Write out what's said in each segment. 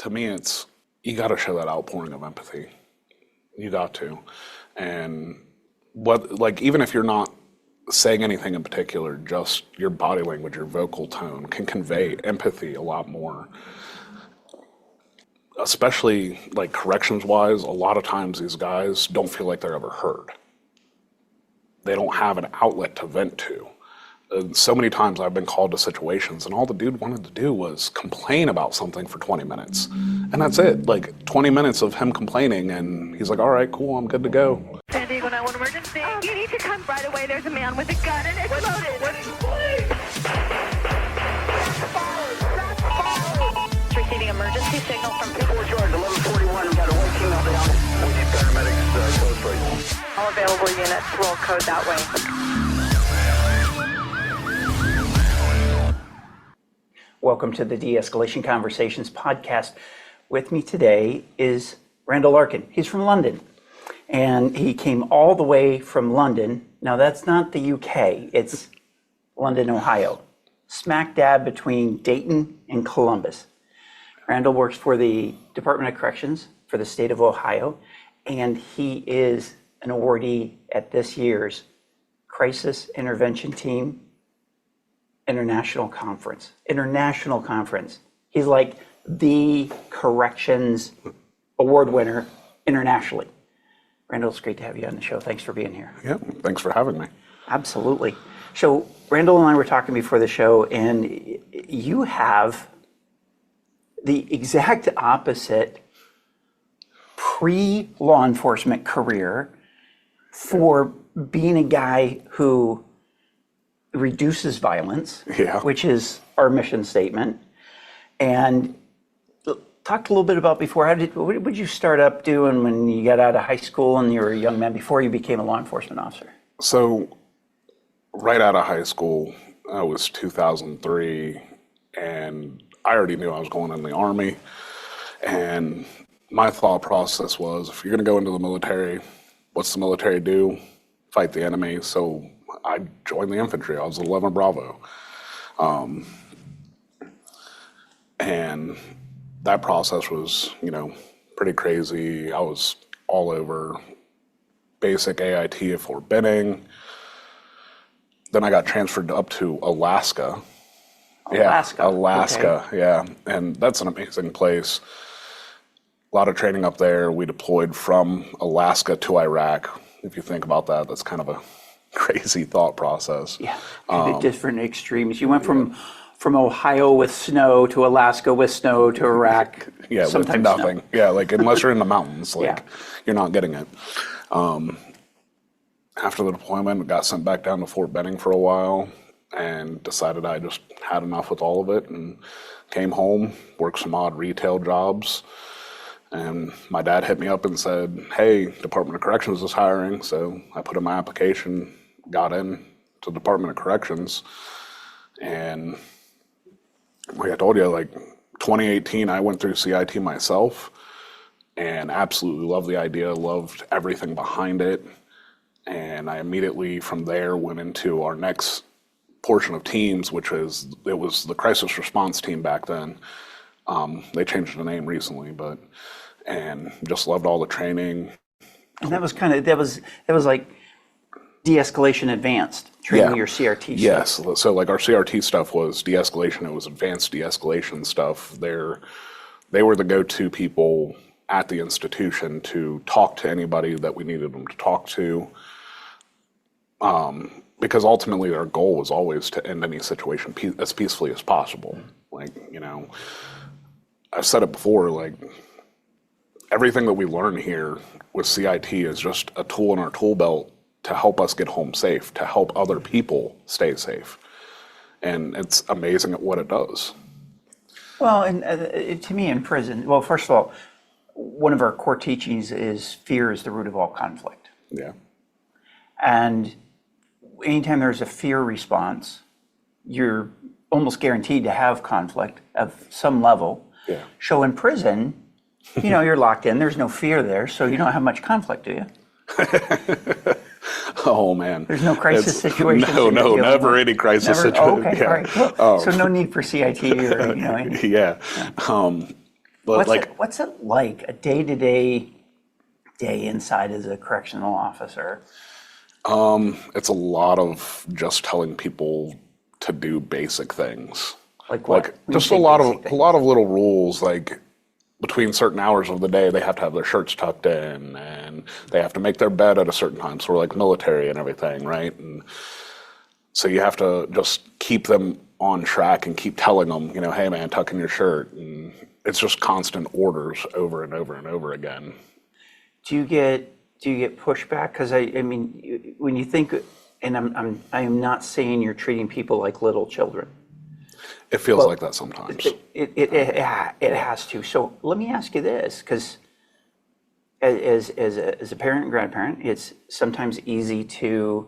to me, you got to show that outpouring of empathy. You got to. And even if you're not saying anything in particular, just your body language, your vocal tone can convey empathy a lot more. Especially like corrections wise, a lot of times these guys don't feel like they're ever heard. They don't have an outlet to vent to. So many times I've been called to situations and all the dude wanted to do was complain about something for 20 minutes. And that's it, like 20 minutes of him complaining and he's like, all right, cool, I'm good to go. San Diego 911 emergency. You need to come right away. There's a man with a gun and it's loaded. Receiving emergency signal from 4 George 1141. Got a white female down. We need paramedics close right. All available units roll code that way. Welcome to the De-Escalation Conversations podcast. With me today is Randall Larkin. He's from London, and he came all the way from London. Now, that's not the UK. It's London, Ohio, smack dab between Dayton and Columbus. Randall works for the Department of Corrections for the state of Ohio, and he is an awardee at this year's Crisis Intervention Team International Conference. He's like the corrections award winner internationally. Randall, it's great to have you on the show. Thanks for being here. Yeah, thanks for having me. Absolutely. So Randall and I were talking before the show, and you have the exact opposite pre-law enforcement career for being a guy who reduces violence, which is our mission statement. And talked a little bit about before, what did you start up doing when you got out of high school and you were a young man before you became a law enforcement officer? So right out of high school, I was 2003, and I already knew I was going in the Army. And my thought process was, if you're going to go into the military, what's the military do? Fight the enemy. So I joined the infantry. I was 11 Bravo. And that process was, pretty crazy. I was all over basic AIT at Fort Benning. Then I got transferred up to Alaska. Alaska, okay. Yeah. And that's an amazing place. A lot of training up there. We deployed from Alaska to Iraq. If you think about that, that's kind of a crazy thought process. Yeah, the different extremes. You went from Ohio with snow to Alaska with snow to Iraq. Yeah, with nothing. Snow. Yeah, like unless you're in the mountains, you're not getting it. After the deployment, got sent back down to Fort Benning for a while and decided I just had enough with all of it and came home, worked some odd retail jobs. And my dad hit me up and said, hey, Department of Corrections is hiring. So I put in my application, got in to the Department of Corrections. And like I told you, 2018, I went through CIT myself and absolutely loved the idea, loved everything behind it. And I immediately from there went into our next portion of teams, which was the crisis response team back then. They changed the name recently, and just loved all the training. And that was like de-escalation advanced training, your CRT stuff. Yes, so our CRT stuff was de-escalation. It was advanced de-escalation stuff. They were the go-to people at the institution to talk to anybody that we needed them to talk to. Because ultimately our goal was always to end any situation as peacefully as possible. I've said it before, everything that we learn here with CIT is just a tool in our tool belt to help us get home safe, to help other people stay safe. And it's amazing at what it does. Well, and to me in prison, well, first of all, one of our core teachings is fear is the root of all conflict. Yeah. And anytime there's a fear response, you're almost guaranteed to have conflict of some level. Yeah. So in prison, you're locked in. There's no fear there, so you don't have much conflict, do you? Oh man. There's no crisis situation. No, never any crisis situation. Okay, all right. Well, so no need for CIT or Yeah. But what's it like a day-to-day day inside as a correctional officer? it's a lot of just telling people to do basic things. Like what? Like When you just say a lot basic of things. little rules, like between certain hours of the day they have to have their shirts tucked in and they have to make their bed at a certain time, so we're like military and everything, right? And so you have to just keep them on track and keep telling them, hey man, tuck in your shirt. And it's just constant orders over and over and over again. Do you get pushback? Because I mean, when you think, and I am not saying you're treating people like little children. It feels like that sometimes. It has to. So let me ask you this, because as a parent and grandparent, it's sometimes easy to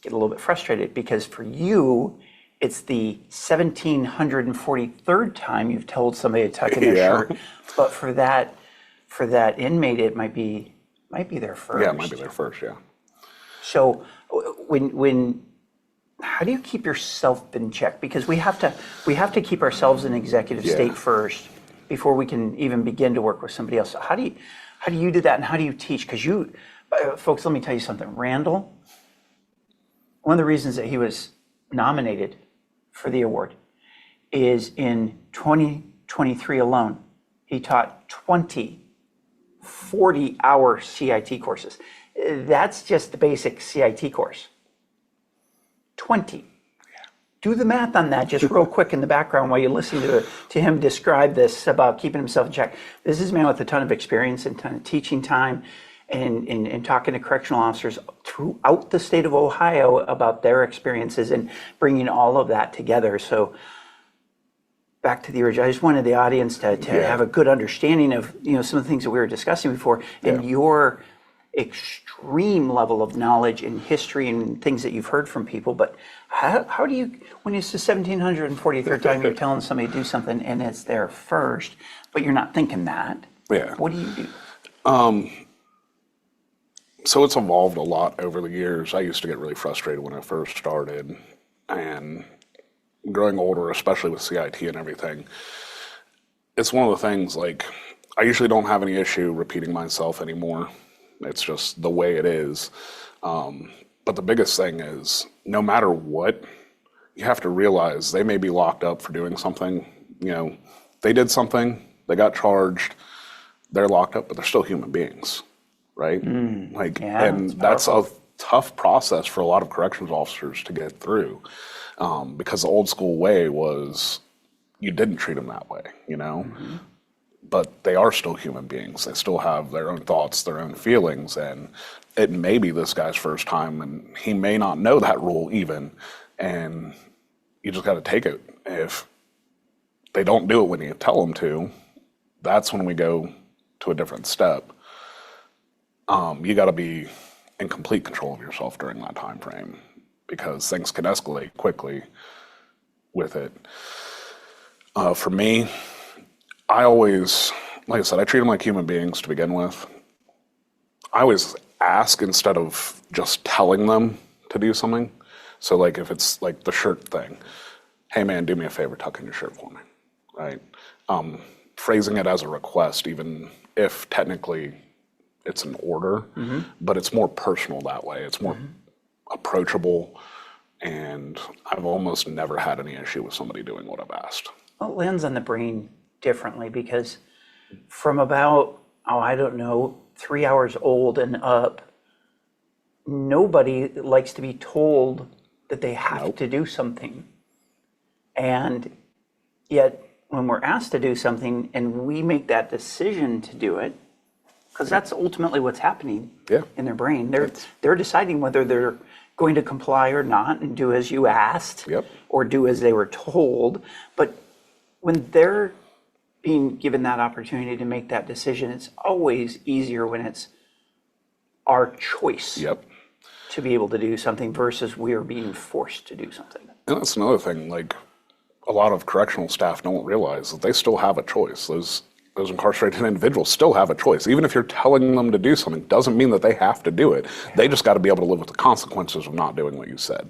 get a little bit frustrated because for you, it's the 1743rd time you've told somebody to tuck in their shirt, but for that inmate, it might be their first. Yeah, it might be their first. Yeah. So when how do you keep yourself in check? Because we have to keep ourselves in executive state first before we can even begin to work with somebody else. So how do you do that, and how do you teach? Because folks, let me tell you something. Randall, one of the reasons that he was nominated for the award is in 2023 alone, he taught 20 40-hour CIT courses. That's just the basic CIT course. 20. Do the math on that just real quick in the background while you listen to him describe this about keeping himself in check. This is a man with a ton of experience and ton of teaching time and talking to correctional officers throughout the state of Ohio about their experiences and bringing all of that together. So back to the original, I just wanted the audience to have a good understanding of some of the things that we were discussing before and your extreme level of knowledge and history and things that you've heard from people. But how do you, when it's the 1743rd time you're telling somebody to do something and it's their first, but you're not thinking that, what do you do? So it's evolved a lot over the years. I used to get really frustrated when I first started, and growing older, especially with CIT and everything, it's one of the things, like, I usually don't have any issue repeating myself anymore. It's just the way it is. But the biggest thing is, no matter what, you have to realize they may be locked up for doing something. They did something, they got charged, they're locked up, but they're still human beings, right? And that's a tough process for a lot of corrections officers to get through, because the old school way was you didn't treat them that way, but they are still human beings. They still have their own thoughts, their own feelings, and it may be this guy's first time, and he may not know that rule even, and you just got to take it. If they don't do it when you tell them to, that's when we go to a different step. You got to be in complete control of yourself during that time frame, because things can escalate quickly with it. For me, I always, like I said, I treat them like human beings to begin with. I always ask instead of just telling them to do something. So like if it's like the shirt thing, hey man, do me a favor, tuck in your shirt for me, right? Phrasing it as a request, even if technically it's an order, but it's more personal that way. It's more approachable, and I've almost never had any issue with somebody doing what I've asked. Well, it lands on the brain differently because from about, 3 hours old and up, nobody likes to be told that they have to do something. And yet when we're asked to do something and we make that decision to do it, because that's ultimately what's happening in their brain. They're deciding whether they're going to comply or not and do as you asked or do as they were told. But when they're being given that opportunity to make that decision, it's always easier when it's our choice to be able to do something versus we are being forced to do something. And that's another thing, like a lot of correctional staff don't realize that they still have a choice. Those incarcerated individuals still have a choice. Even if you're telling them to do something, doesn't mean that they have to do it. They just got to be able to live with the consequences of not doing what you said.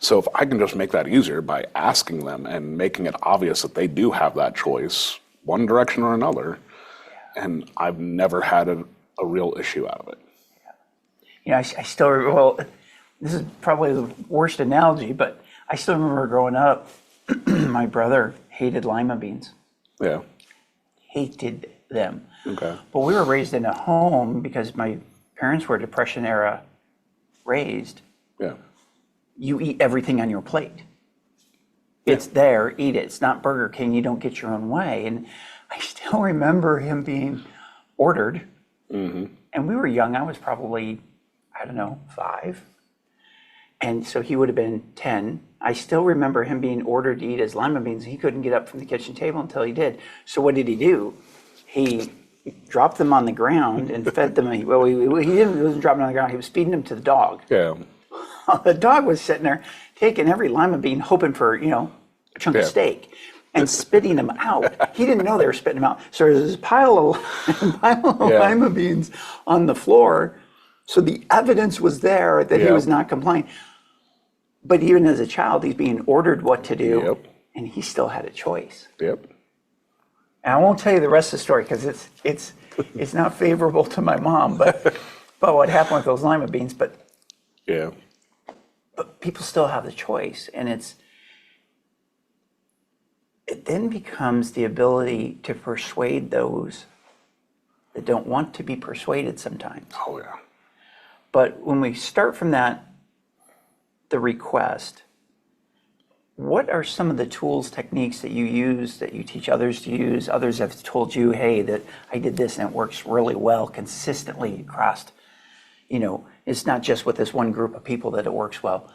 So if I can just make that easier by asking them and making it obvious that they do have that choice, one direction or another. And I've never had a real issue out of it. You know, I still, well, this is probably the worst analogy, but I still remember growing up, my brother hated lima beans. Yeah. Hated them. Okay. But we were raised in a home because my parents were Depression era raised. Yeah. You eat everything on your plate. It's there, eat it. It's not Burger King, you don't get your own way. And I still remember him being ordered. And we were young. I was probably, I don't know, 5. And so he would have been 10. I still remember him being ordered to eat his lima beans. He couldn't get up from the kitchen table until he did. So what did he do? He dropped them on the ground and fed them. Well, he wasn't dropping them on the ground. He was feeding them to the dog. Yeah. The dog was sitting there taking every lima bean, hoping for, you know, a chunk of steak, and spitting them out. He didn't know they were spitting them out. So there's this pile of lima beans on the floor. So the evidence was there that he was not complying. But even as a child, he's being ordered what to do, and he still had a choice. Yep. And I won't tell you the rest of the story because it's not favorable to my mom, but what happened with those lima beans. But people still have the choice, and it then becomes the ability to persuade those that don't want to be persuaded sometimes. Oh, yeah. But when we start from that, the request, what are some of the tools, techniques that you use, that you teach others to use? Others have told you, hey, that I did this and it works really well consistently across, you know, it's not just with this one group of people that it works well.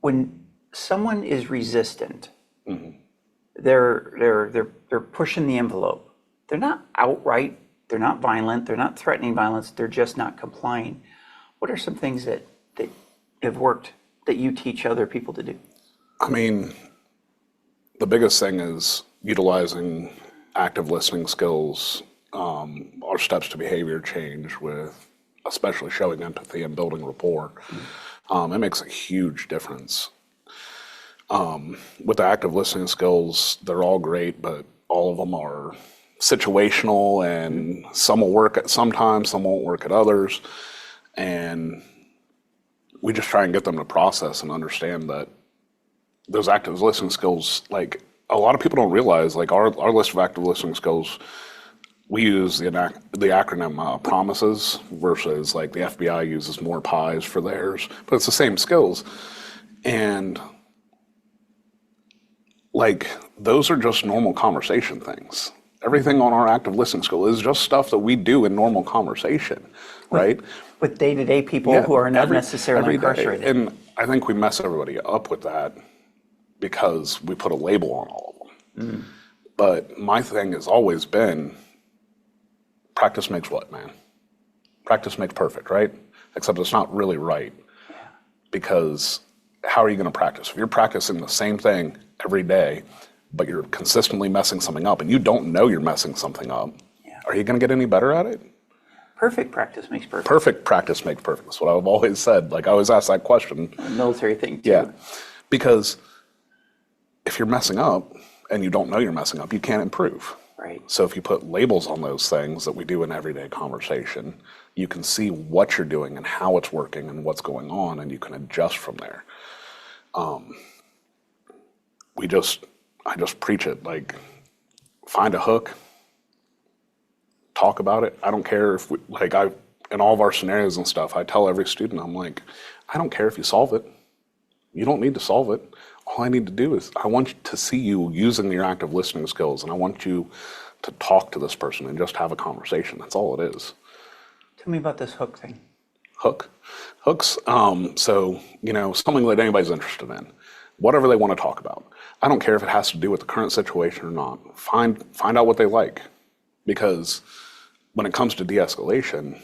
When someone is resistant, they're pushing the envelope. They're not outright, they're not violent, they're not threatening violence, they're just not complying. What are some things that have worked that you teach other people to do? I mean, the biggest thing is utilizing active listening skills, our steps to behavior change with especially showing empathy and building rapport. It makes a huge difference. With the active listening skills, they're all great, but all of them are situational, and some will work at sometimes, some won't work at others. And we just try and get them to process and understand that those active listening skills, like a lot of people don't realize, like our list of active listening skills, we use the acronym PROMISES versus like the FBI uses more pies for theirs, but it's the same skills. And like those are just normal conversation things. Everything on our active listening skill is just stuff that we do in normal conversation, right? With day-to-day people who are not necessarily incarcerated. And I think we mess everybody up with that because we put a label on all of them. But my thing has always been, practice makes what, man? Practice makes perfect, right? Except it's not really right. Because how are you going to practice? If you're practicing the same thing every day, but you're consistently messing something up and you don't know you're messing something up, are you going to get any better at it? Perfect practice makes perfect. Perfect practice makes perfect. That's what I've always said. Like I always ask that question. A military thing too. Yeah. Because if you're messing up and you don't know you're messing up, you can't improve. Right. So if you put labels on those things that we do in everyday conversation, you can see what you're doing and how it's working and what's going on, and you can adjust from there. I just preach it, like find a hook, talk about it. I don't care if we, like in all of our scenarios and stuff, I tell every student, I'm like, I don't care if you solve it. You don't need to solve it. All I need to do is I want to see you using your active listening skills, and I want you to talk to this person and just have a conversation. That's all it is. Tell me about this hook thing. Hooks, so, you know, something that anybody's interested in, whatever they want to talk about. I don't care if it has to do with the current situation or not. Find out what they like, because when it comes to de-escalation,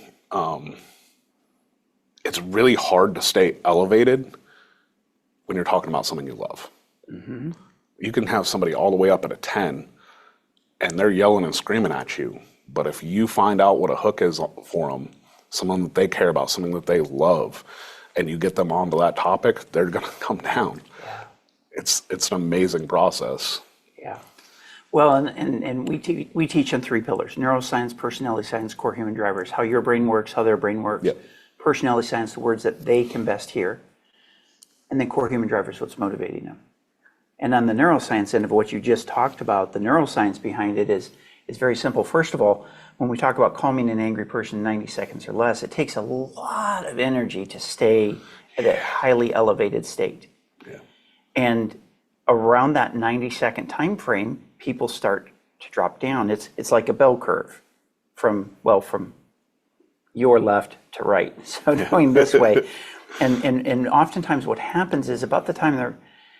it's really hard to stay elevated when you're talking about something you love. You can have somebody all the way up at a 10 and they're yelling and screaming at you, but if you find out what a hook is for them, something that they care about, something that they love, and you get them onto that topic, they're going to come down. It's an amazing process. Yeah. Well, and we teach on 3 pillars: neuroscience, personality science, core human drivers. How your brain works, how their brain works. Yep. Personality science, the words that they can best hear, and then core human drivers, what's motivating them. And on the neuroscience end of what you just talked about, the neuroscience behind it is very simple. First of all, when we talk about calming an angry person in 90 seconds or less, it takes a lot of energy to stay at a highly elevated state. Yeah. And around that 90-second time frame, people start to drop down. It's like a bell curve from your left to right. So going this way. And oftentimes what happens is about the time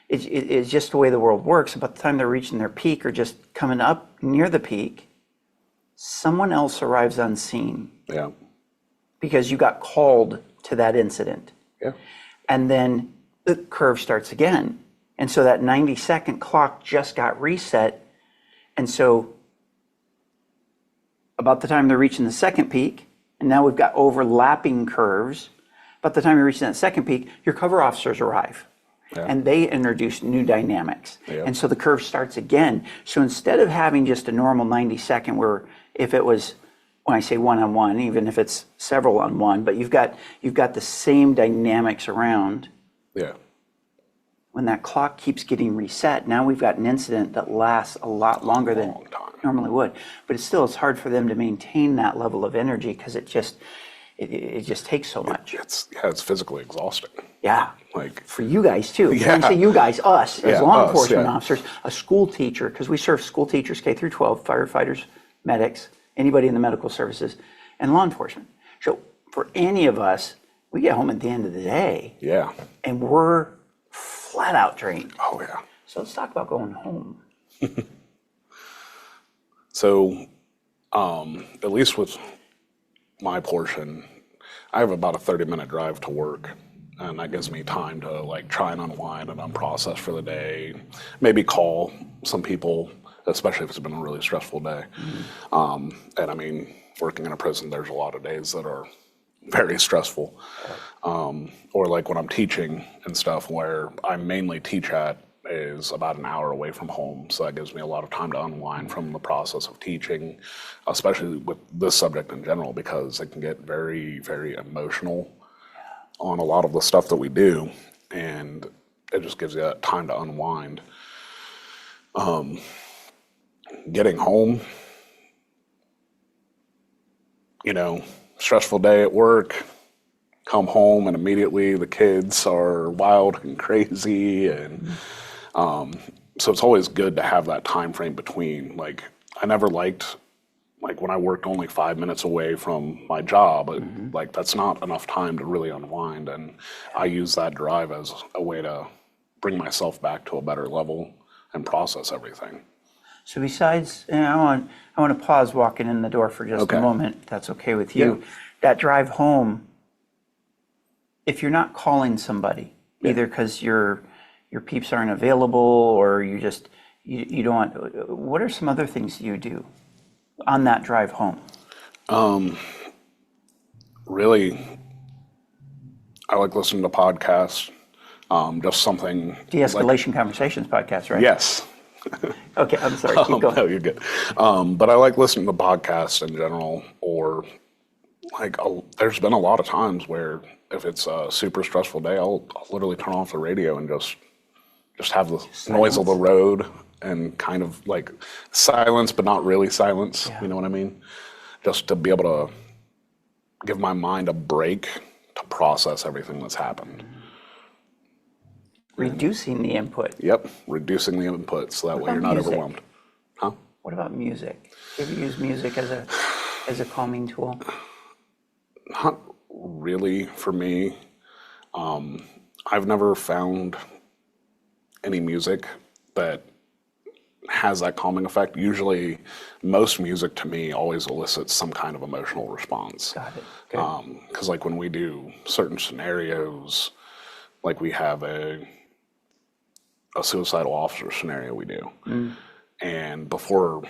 it's just the way the world works, about the time they're reaching their peak or just coming up near the peak, someone else arrives on scene. Yeah. Because you got called to that incident. Yeah. And then the curve starts again. And so that 90-second clock just got reset. And so about the time they're reaching the second peak, and now we've got overlapping curves, about the time you're reaching that second peak, your cover officers arrive. Yeah. And they introduce new dynamics. Yeah. And so the curve starts again. So instead of having just a normal 90-second where if it was, when I say one-on-one, even if it's several on one, but you've got the same dynamics around. Yeah. When that clock keeps getting reset, now we've got an incident that lasts a lot longer than it normally would. But it's hard for them to maintain that level of energy because it just takes so much. It's physically exhausting. Yeah. Like for you guys too. Yeah. When I say you guys, us as law us, enforcement officers, a school teacher, because we serve school teachers, K through 12, firefighters, medics, anybody in the medical services, and law enforcement. So for any of us, we get home at the end of the day. Yeah. And we're flat out drained. Oh yeah. So let's talk about going home. So, at least with my portion, I have about a 30-minute drive to work, and that gives me time to like try and unwind and unprocess for the day. Maybe call some people, especially if it's been a really stressful day. And I mean, working in a prison, there's a lot of days that are very stressful. Or like when I'm teaching and stuff, where I mainly teach at is about an hour away from home. So that gives me a lot of time to unwind from the process of teaching, especially with this subject in general, because it can get very, very emotional on a lot of the stuff that we do. And it just gives you that time to unwind. Getting home, stressful day at work, come home and immediately the kids are wild and crazy. And so it's always good to have that time frame between. Like, I never liked, like when I worked only 5 minutes away from my job, like that's not enough time to really unwind. And I use that drive as a way to bring myself back to a better level and process everything. So besides, I want to pause walking in the door for just a moment, if that's okay with you. Yeah. That drive home, if you're not calling somebody, either because your peeps aren't available or you just, you don't want, what are some other things you do on that drive home? Really, I like listening to podcasts, just something. De-Escalation Conversations podcast, right? Yes. Okay, I'm sorry, keep going. No, you're good. But I like listening to podcasts in general, or like there's been a lot of times where if it's a super stressful day, I'll literally turn off the radio and just have the noise of the road and kind of like silence, but not really silence. Yeah. You know what I mean? Just to be able to give my mind a break to process everything that's happened. Reducing the input. Yep, reducing the input so that way you're not overwhelmed. Huh? What about music? Do you ever use music as a calming tool? Not really for me. I've never found any music that has that calming effect. Usually, most music to me always elicits some kind of emotional response. Got it. Good. Because like when we do certain scenarios, like we have a suicidal officer scenario we do. And before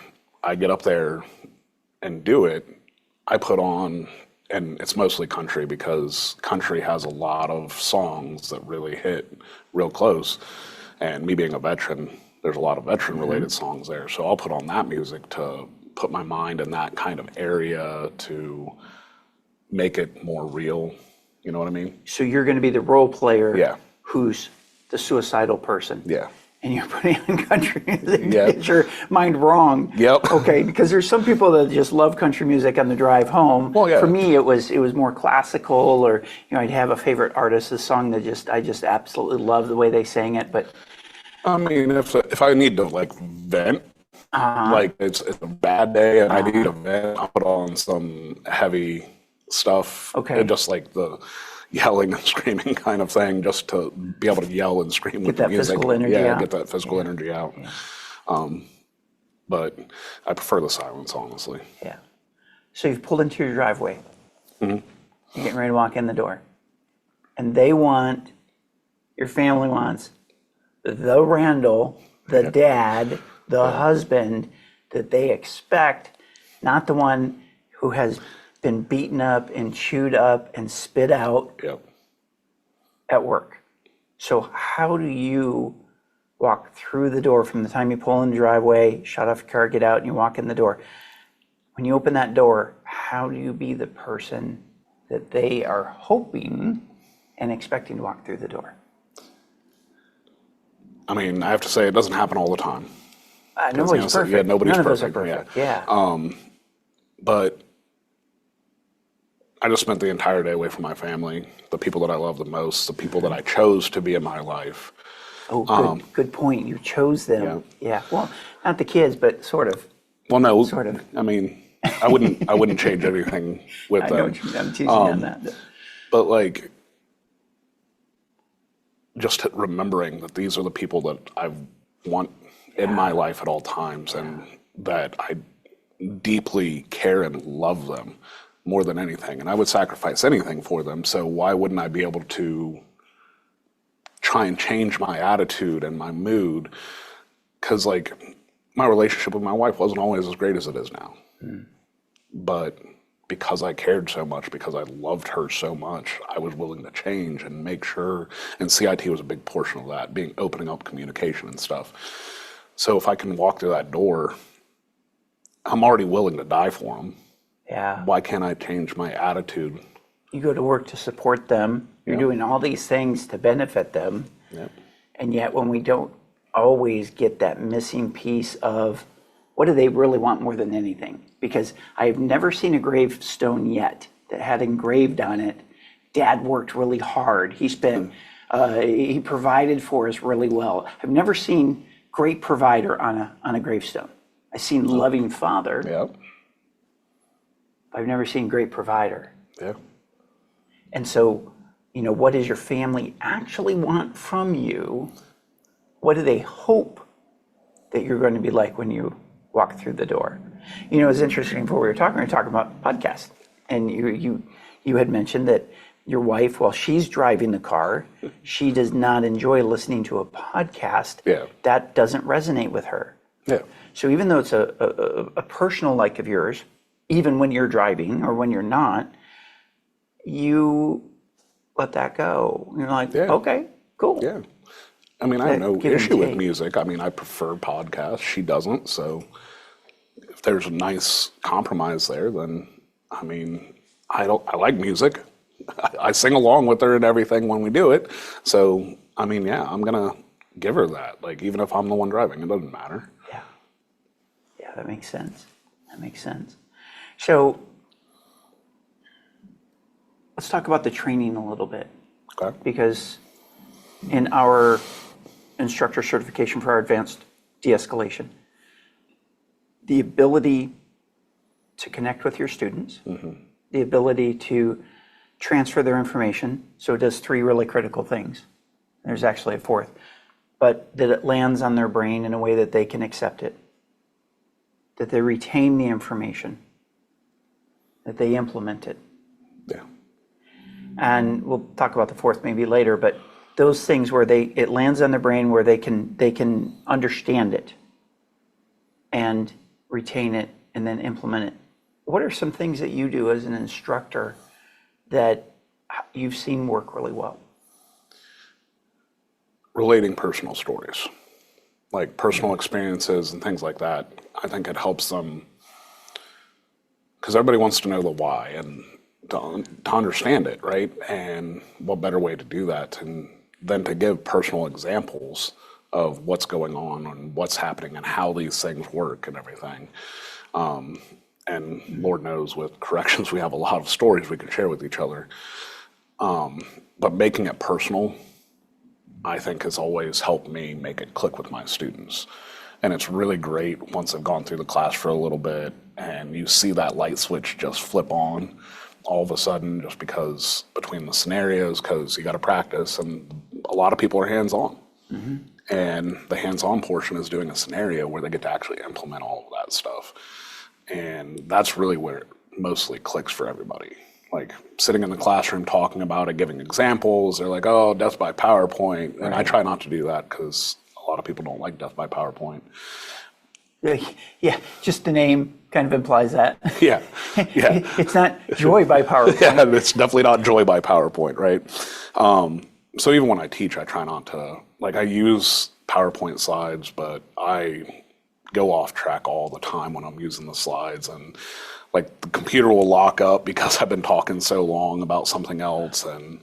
I get up there and do it, I put on, and it's mostly country because country has a lot of songs that really hit real close. And me being a veteran, there's a lot of veteran-related songs there. So I'll put on that music to put my mind in that kind of area to make it more real. You know what I mean? So you're going to be the role player Yeah. who's the suicidal person. Yeah. And you're putting on country music to Yep. get your mind wrong. Yep. Okay, because there's some people that just love country music on the drive home. Well, yeah. For me, it was more classical, or I'd have a favorite artist, a song that I just absolutely love the way they sang it. But I mean, if I need to like vent, like it's a bad day and I need to vent, I'll put on some heavy stuff. Okay. And just like the yelling and screaming kind of thing, just to be able to yell and scream with the that music. physical energy yeah, out. get that physical energy out. Yeah. But I prefer the silence, honestly. Yeah. So you've pulled into your driveway. You're getting ready to walk in the door. And your family wants the Randall, the dad, the husband that they expect, not the one who has been beaten up and chewed up and spit out Yep. at work. So how do you walk through the door from the time you pull in the driveway, shut off your car, get out, and you walk in the door? When you open that door, how do you be the person that they are hoping and expecting to walk through the door? I mean, I have to say it doesn't happen all the time. Nobody's honestly, perfect. yeah, nobody's None of us are perfect, perfect. Yeah. But I just spent the entire day away from my family, the people that I love the most, the people that I chose to be in my life. Oh, good point. You chose them. Yeah. Well, not the kids, but sort of. Well, no, Sort of. I mean, I wouldn't change anything with I them. know what I'm teasing on that. But like, just remembering that these are the people that I want in my life at all times, and that I deeply care and love them more than anything, and I would sacrifice anything for them. So why wouldn't I be able to try and change my attitude and my mood? Because like, my relationship with my wife wasn't always as great as it is now. But because I cared so much, because I loved her so much, I was willing to change and make sure, and CIT was a big portion of that, opening up communication and stuff. So if I can walk through that door, I'm already willing to die for them. Yeah. Why can't I change my attitude? You go to work to support them. You're doing all these things to benefit them. Yep. And yet when we don't always get that missing piece of what do they really want more than anything? Because I've never seen a gravestone yet that had engraved on it, Dad worked really hard. He provided for us really well. I've never seen great provider on a gravestone. I've seen loving father. Yep. I've never seen great provider. Yeah. And so, what does your family actually want from you? What do they hope that you're going to be like when you walk through the door? It's interesting, before we were talking about podcasts. And you had mentioned that your wife, while she's driving the car, she does not enjoy listening to a podcast. Yeah. That doesn't resonate with her. Yeah. So even though it's a personal like of yours, even when you're driving or when you're not, you let that go. You're like, okay, cool. Yeah. I mean, I have no give and issue with take. music. I mean, I prefer podcasts. She doesn't. So if there's a nice compromise there, then, I mean, I like music. I sing along with her and everything when we do it. So, I mean, yeah, I'm going to give her that. Like, even if I'm the one driving, it doesn't matter. Yeah. Yeah, that makes sense. So let's talk about the training a little bit. Okay. Because in our instructor certification for our advanced de-escalation, the ability to connect with your students, the ability to transfer their information, so it does 3 really critical things. There's actually a 4th, but that it lands on their brain in a way that they can accept it, that they retain the information, that they implement it. Yeah. And we'll talk about the 4th maybe later, but those things where it lands on their brain where they can understand it and retain it and then implement it. What are some things that you do as an instructor that you've seen work really well? Relating personal stories. like personal experiences and things like that, I think it helps them, because everybody wants to know the why and to understand it, right? And what better way to do that than to give personal examples of what's going on and what's happening and how these things work and everything. And Lord knows with corrections, we have a lot of stories we can share with each other. But making it personal, I think, has always helped me make it click with my students. And it's really great once they've gone through the class for a little bit and you see that light switch just flip on all of a sudden, just because between the scenarios, because you got to practice, and a lot of people are hands-on. Mm-hmm. And the hands-on portion is doing a scenario where they get to actually implement all of that stuff. And that's really where it mostly clicks for everybody. Like sitting in the classroom talking about it, giving examples, they're like, oh, death by PowerPoint. And I try not to do that because a lot of people don't like death by PowerPoint. Yeah, just the name kind of implies that. Yeah. It's not joy by PowerPoint. Yeah, it's definitely not joy by PowerPoint, right? So even when I teach, I try not to, like, I use PowerPoint slides, but I go off track all the time when I'm using the slides, and like the computer will lock up because I've been talking so long about something else, and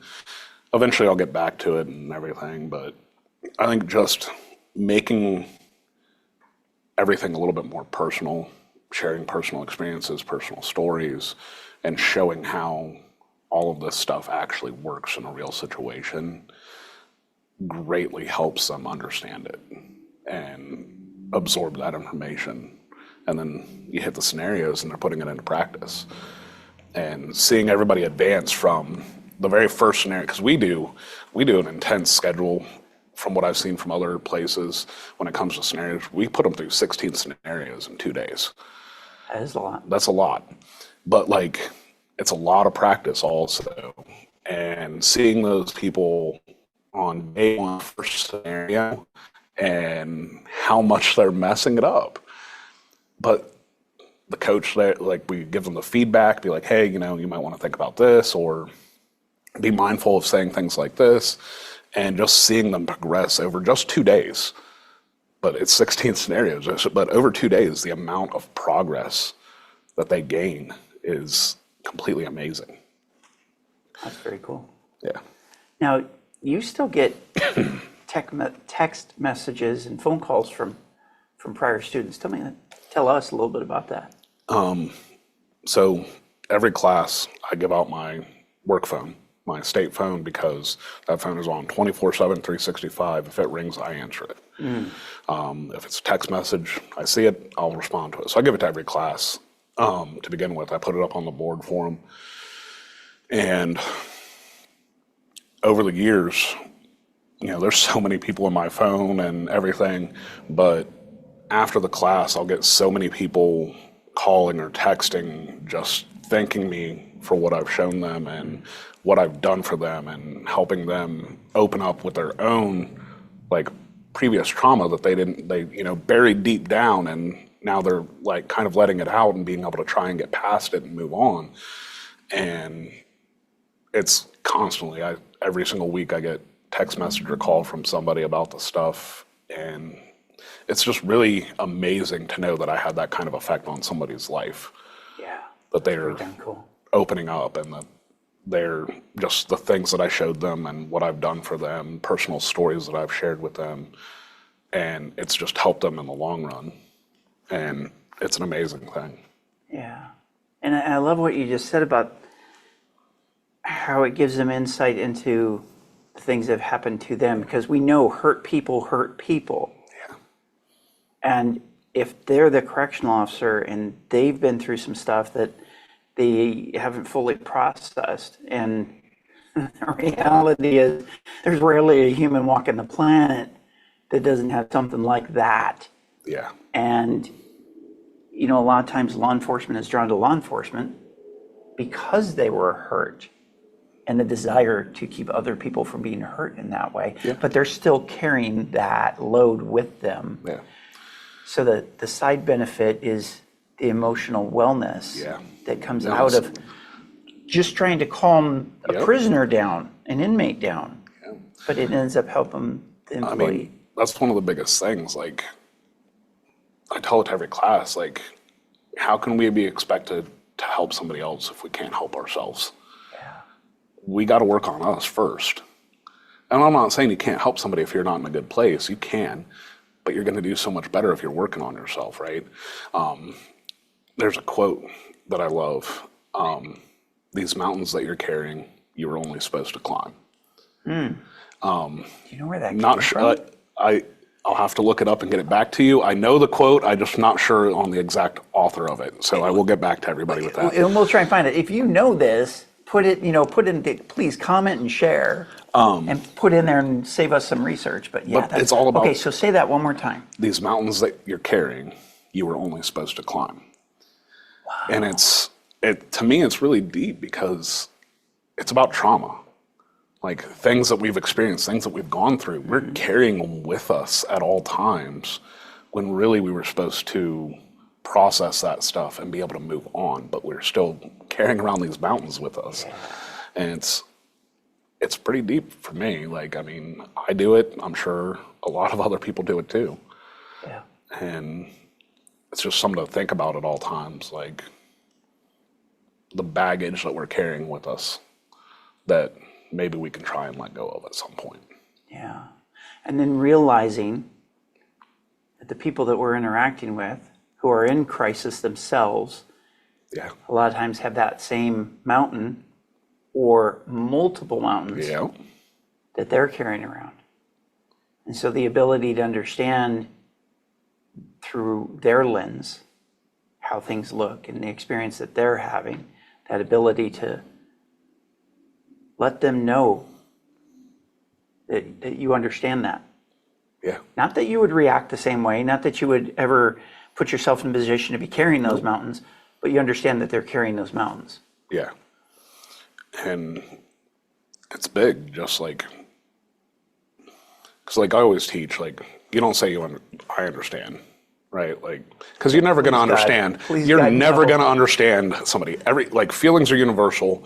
eventually I'll get back to it and everything. But I think just making everything a little bit more personal, sharing personal experiences, personal stories, and showing how all of this stuff actually works in a real situation greatly helps them understand it and absorb that information. And then you hit the scenarios and they're putting it into practice. And seeing everybody advance from the very first scenario, because we do an intense schedule from what I've seen from other places when it comes to scenarios. We put them through 16 scenarios in 2 days. That is a lot. That's a lot. But like, it's a lot of practice also. And seeing those people on day one first scenario and how much they're messing it up. But the coach there, like, we give them the feedback, be like, hey, you might want to think about this, or be mindful of saying things like this, and just seeing them progress over just 2 days. But it's 16 scenarios, but over 2 days, the amount of progress that they gain is completely amazing. That's very cool. Yeah. Now, you still get text messages and phone calls from prior students. Tell us a little bit about that. So every class, I give out my work phone, my state phone, because that phone is on 24/7, 365. If it rings, I answer it. If it's a text message, I see it, I'll respond to it. So I give it to every class. To begin with, I put it up on the board for them. And over the years, there's so many people in my phone and everything, but after the class, I'll get so many people calling or texting, just thanking me for what I've shown them and what I've done for them, and helping them open up with their own, like, previous trauma that they buried deep down, and now they're like kind of letting it out and being able to try and get past it and move on. And it's constantly, every single week I get text message or call from somebody about the stuff, and it's just really amazing to know that I had that kind of effect on somebody's life. Yeah. That they're cool. opening up, and that they're just the things that I showed them and what I've done for them, personal stories that I've shared with them, and it's just helped them in the long run. And it's an amazing thing. Yeah. And I love what you just said about how it gives them insight into the things that have happened to them, because we know hurt people hurt people. Yeah. And if they're the correctional officer and they've been through some stuff that they haven't fully processed, and the reality is there's rarely a human walking the planet that doesn't have something like that. Yeah. And, a lot of times law enforcement is drawn to law enforcement because they were hurt and the desire to keep other people from being hurt in that way. Yeah. But they're still carrying that load with them. Yeah. So the side benefit is the emotional wellness that comes out of just trying to calm a prisoner down, an inmate down. Yeah. But it ends up helping the employee. that's one of the biggest things. Like, I tell it to every class, like, how can we be expected to help somebody else if we can't help ourselves? We got to work on us first. And I'm not saying you can't help somebody if you're not in a good place. You can, but you're going to do so much better if you're working on yourself, right? There's a quote that I love. These mountains that you're carrying, you were only supposed to climb. Do you know where that came Not sure. from? I'll have to look it up and get it back to you. I know the quote. I'm just not sure on the exact author of it. So I will get back to everybody with that. And we'll try and find it. If you know this, put in, please comment and share, and put in there and save us some research. But yeah, it's all about. Okay, so say that one more time. These mountains that you're carrying, you were only supposed to climb. Wow. And to me, it's really deep because it's about trauma. Like, things that we've experienced, things that we've gone through, we're carrying them with us at all times, when really we were supposed to process that stuff and be able to move on, but we're still carrying around these mountains with us. And it's pretty deep for me. Like, I mean, I do it. I'm sure a lot of other people do it too. Yeah. And it's just something to think about at all times, like the baggage that we're carrying with us that maybe we can try and let go of at some point. Yeah. And then realizing that the people that we're interacting with who are in crisis themselves, a lot of times have that same mountain or multiple mountains that they're carrying around. And so the ability to understand through their lens how things look and the experience that they're having, that ability to let them know that you understand that. Yeah. Not that you would react the same way, not that you would ever put yourself in a position to be carrying those mountains, but you understand that they're carrying those mountains. Yeah. And it's big, just like, because like I always teach, like, you don't say I understand, right? Like, because you're never going to understand. You're never going to understand somebody. Like, feelings are universal.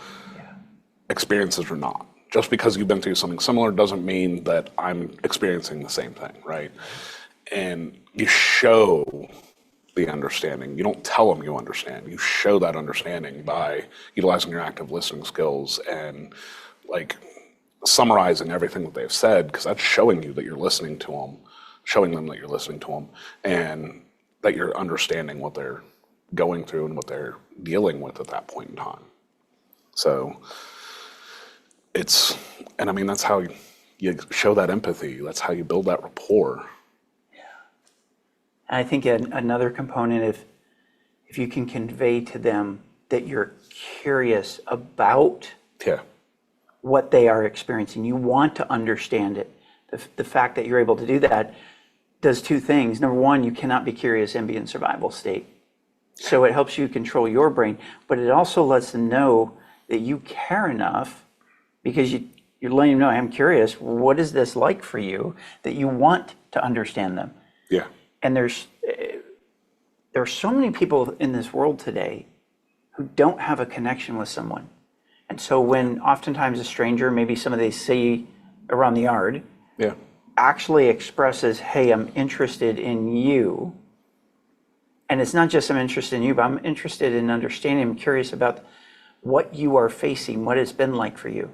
Experiences are not. Just because you've been through something similar doesn't mean that I'm experiencing the same thing, right? And you show the understanding. You don't tell them you understand. You show that understanding by utilizing your active listening skills and like summarizing everything that they've said, because that's showing you that you're listening to them, showing them that you're listening to them, and that you're understanding what they're going through and what they're dealing with at that point in time. So and I mean, that's how you show that empathy. That's how you build that rapport. And I think another component, if you can convey to them that you're curious about what they are experiencing, you want to understand it. The fact that you're able to do that does two things. Number one, you cannot be curious and be in survival state. So it helps you control your brain, but it also lets them know that you care enough, because you're letting them know, I'm curious, what is this like for you, that you want to understand them. Yeah. And there are so many people in this world today who don't have a connection with someone. And so when oftentimes a stranger, maybe somebody they see around the yard, actually expresses, hey, I'm interested in you. And it's not just I'm interested in you, but I'm interested in understanding, I'm curious about what you are facing, what it's been like for you.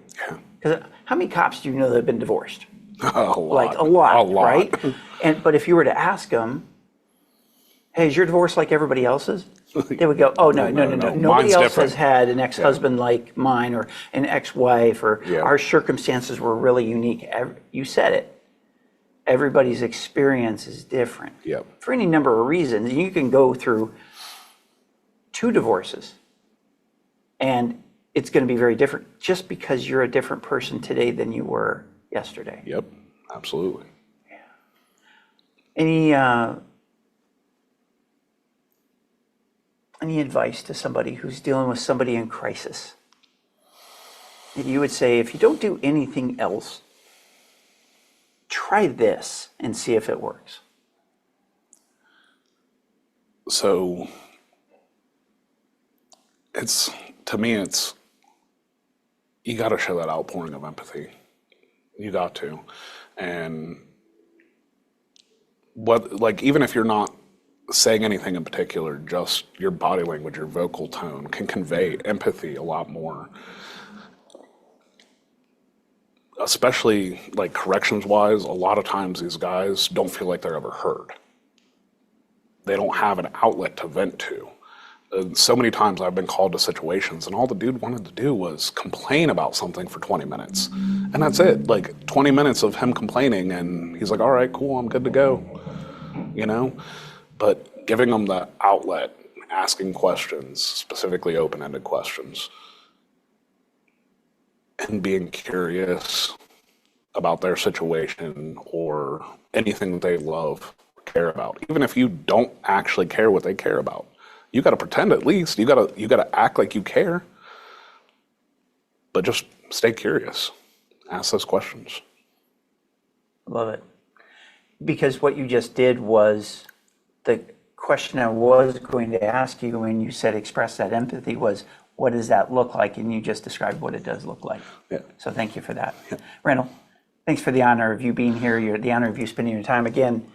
Because how many cops do you know that have been divorced? A lot. Like a lot, right? But if you were to ask them, hey, is your divorce like everybody else's? They would go, oh, no. Nobody else has had an ex-husband like mine, or an ex-wife, or our circumstances were really unique. You said it. Everybody's experience is different. For any number of reasons. You can go through 2 divorces, and it's going to be very different just because you're a different person today than you were yesterday. Yep, absolutely. Any advice to somebody who's dealing with somebody in crisis? You would say, if you don't do anything else, try this and see if it works. So to me, you got to show that outpouring of empathy. You got to. And even if you're not saying anything in particular, just your body language, your vocal tone can convey empathy a lot more. Especially like corrections wise, a lot of times these guys don't feel like they're ever heard. They don't have an outlet to vent to. So many times I've been called to situations and all the dude wanted to do was complain about something for 20 minutes. And that's it, like 20 minutes of him complaining and he's like, all right, cool, I'm good to go, you know? But giving them the outlet, asking questions, specifically open-ended questions, and being curious about their situation or anything that they love or care about. Even if you don't actually care what they care about, you got to pretend at least. You got to act like you care. But just stay curious. Ask those questions. Love it. Because what you just did was the question I was going to ask you when you said express that empathy was, what does that look like? And you just described what it does look like. Yeah. So thank you for that. Yeah. Randall, thanks for the honor of you being here. The honor of you spending your time. Again,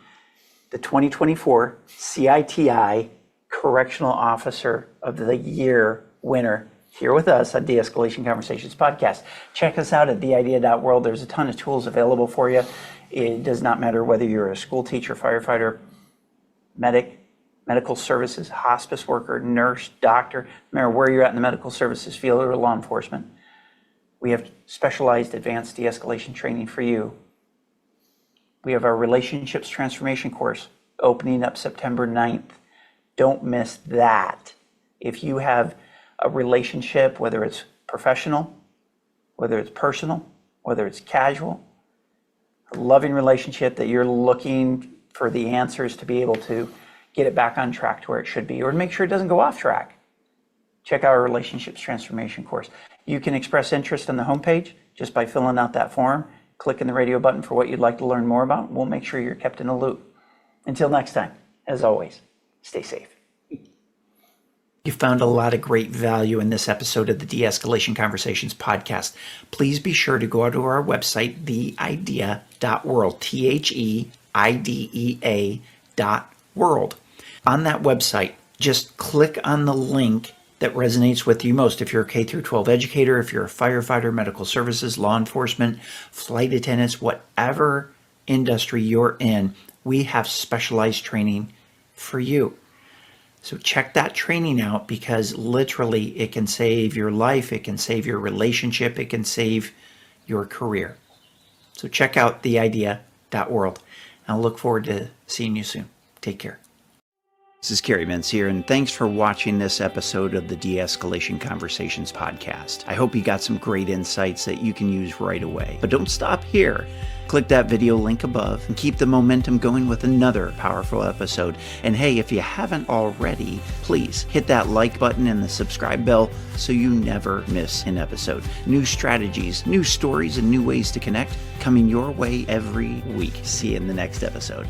the 2024 CITI Correctional Officer of the Year winner here with us on De-Escalation Conversations podcast. Check us out at theidea.world. There's a ton of tools available for you. It does not matter whether you're a school teacher, firefighter, medical services, hospice worker, nurse, doctor, no matter where you're at in the medical services field or law enforcement. We have specialized advanced de-escalation training for you. We have our relationships transformation course opening up September 9th. Don't miss that. If you have a relationship, whether it's professional, whether it's personal, whether it's casual, a loving relationship that you're looking for the answers to be able to get it back on track to where it should be, or make sure it doesn't go off track, check out our relationships transformation course. You can express interest on the homepage just by filling out that form, clicking the radio button for what you'd like to learn more about. We'll make sure you're kept in the loop. Until next time, as always, stay safe. You found a lot of great value in this episode of the De-Escalation Conversations podcast. Please be sure to go out to our website, theidea.world, THEIDEA.world. On that website, just click on the link that resonates with you most. If you're a K-12 educator, if you're a firefighter, medical services, law enforcement, flight attendants, whatever industry you're in, we have specialized training for you. So check that training out, because literally it can save your life, it can save your relationship, it can save your career. So check out theidea.world. I'll look forward to seeing you soon. Take care. This is Kerry Mensior, and thanks for watching this episode of the De-Escalation Conversations podcast. I hope you got some great insights that you can use right away. But don't stop here. Click that video link above and keep the momentum going with another powerful episode. And hey, if you haven't already, please hit that like button and the subscribe bell so you never miss an episode. New strategies, new stories, and new ways to connect coming your way every week. See you in the next episode.